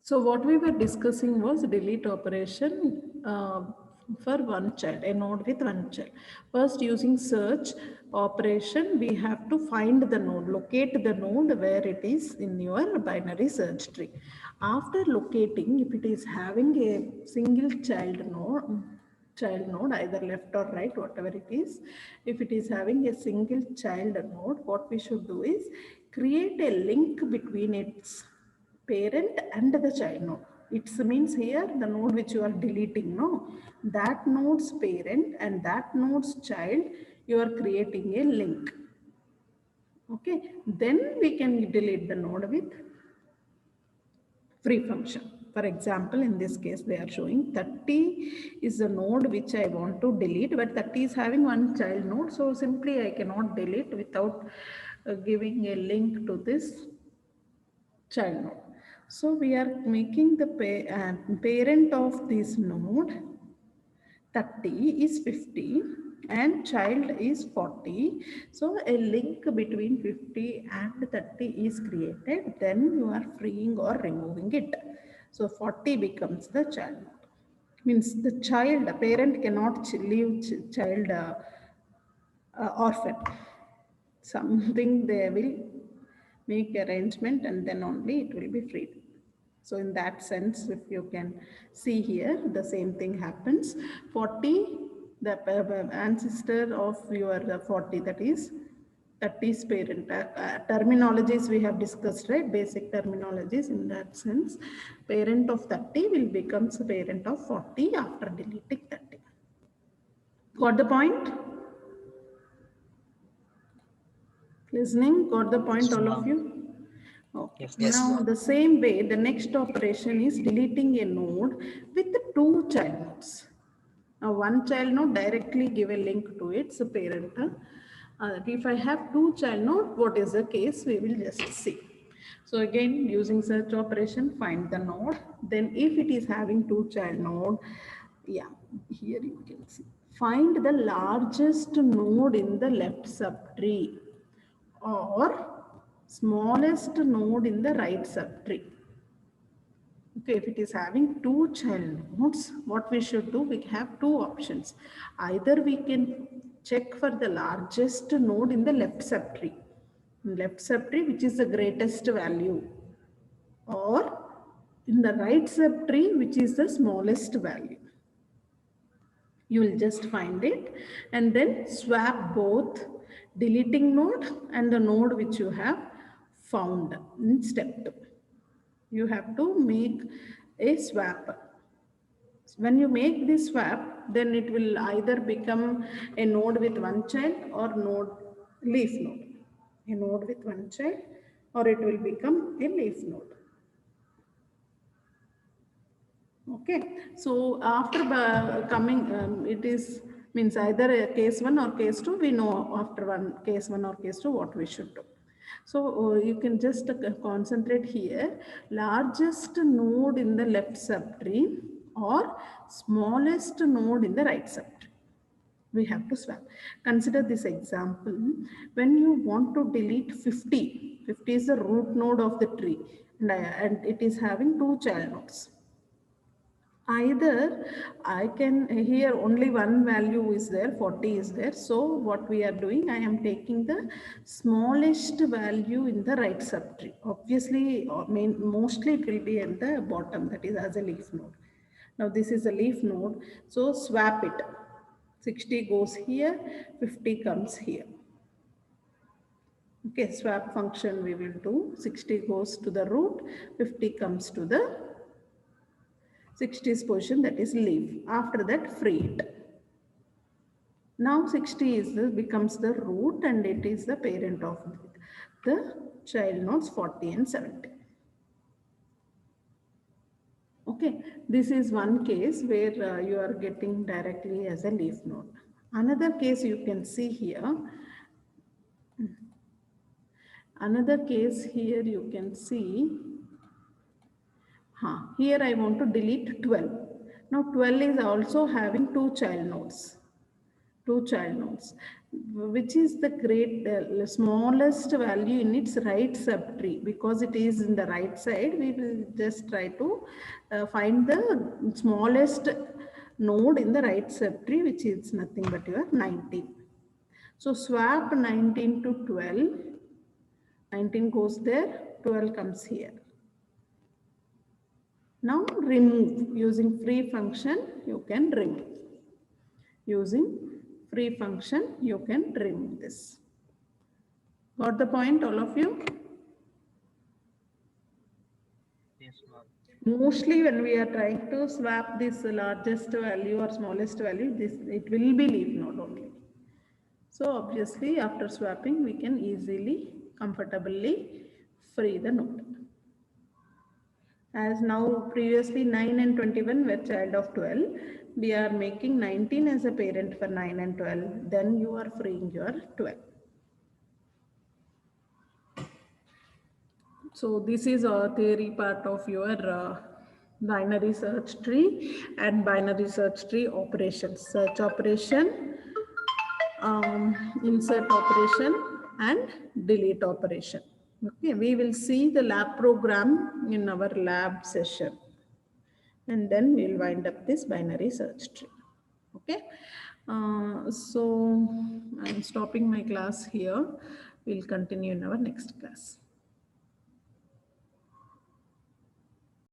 So what we were discussing was delete operation for one child, a node with one child. First, using search operation, we have to find the node, locate the node where it is in your binary search tree. After locating, if it is having a single child node either left or right, whatever it is, if it is having a single child node, what we should do is create a link between its parent and the child node. It means here the node which you are deleting, no, that node's parent and that node's child, you are creating a link. Okay, then we can delete the node with free function. For example, in this case, they are showing 30 is a node which I want to delete, but 30 is having one child node. So simply I cannot delete without giving a link to this child node. So we are making the parent of this node 30 is 50 and child is 40. So a link between 50 and 30 is created. Then you are freeing or removing it. So 40 becomes the child node. Means the child, parent cannot leave child orphan. Something they will make arrangement and then only it will be freed. So in that sense, if you can see here, the same thing happens. 40, the ancestor of your 40, that is 30's parent. Terminologies we have discussed, right? Basic terminologies in that sense. Parent of 30 will become the parent of 40 after deleting 30. Got the point? Listening? Got the point, Yes, all of ma'am. you? Okay. Yes, Yes, now, the same way, the next operation is deleting a node with two child nodes. Now, one child node directly give a link to its parent. If I have two child node, what is the case? We will just see. So again, using search operation, find the node. Then if it is having two child node, yeah, here you can see. Find the largest node in the left subtree or smallest node in the right subtree. Okay, if it is having two child nodes, what we should do, we have two options. Either we can check for the largest node in the left subtree, which is the greatest value, or in the right subtree, which is the smallest value. You will just find it and then swap both deleting node and the node which you have found in step 2. You have to make a swap. When you make this swap, then it will either become a node with one child or node leaf node. A node with one child or it will become a leaf node. Okay, so after coming, it is means either a case 1 or case 2. We know after one case 1 or case 2 what we should do. So you can just concentrate here. Largest node in the left subtree or smallest node in the right subtree. We have to swap. Consider this example. When you want to delete 50, 50 is the root node of the tree and it is having two child nodes. Either I can, here only one value is there, 40 is there. So what we are doing, I am taking the smallest value in the right subtree. Obviously, mostly it will be at the bottom, that is as a leaf node. Now this is a leaf node, so swap it. 60 goes here, 50 comes here. Okay, swap function we will do. 60 goes to the root, 50 comes to the 60's position, that is leaf. After that, free it. Now 60 is becomes the root and it is the parent of the child nodes 40 and 70. Okay, this is one case where you are getting directly as a leaf node. Another case you can see here. Another case here you can see. Here I want to delete 12. Now 12 is also having two child nodes. which is the smallest value in its right subtree. Because it is in the right side, we will just try to find the smallest node in the right subtree, which is nothing but your 19. So swap 19 to 12. 19 goes there, 12 comes here. Now remove. Using free function, you can remove. Using free function, you can remove this. Got the point, all of you? Yes, ma'am. Mostly when we are trying to swap this largest value or smallest value, it will be leaf node only. So obviously after swapping, we can easily, comfortably free the node. As now previously 9 and 21 were child of 12, we are making 19 as a parent for 9 and 12. Then you are freeing your 12. So this is a theory part of your binary search tree and binary search tree operations. Search operation, insert operation and delete operation. Okay, we will see the lab program in our lab session. And then we'll wind up this binary search tree. Okay. So I'm stopping my class here. We'll continue in our next class.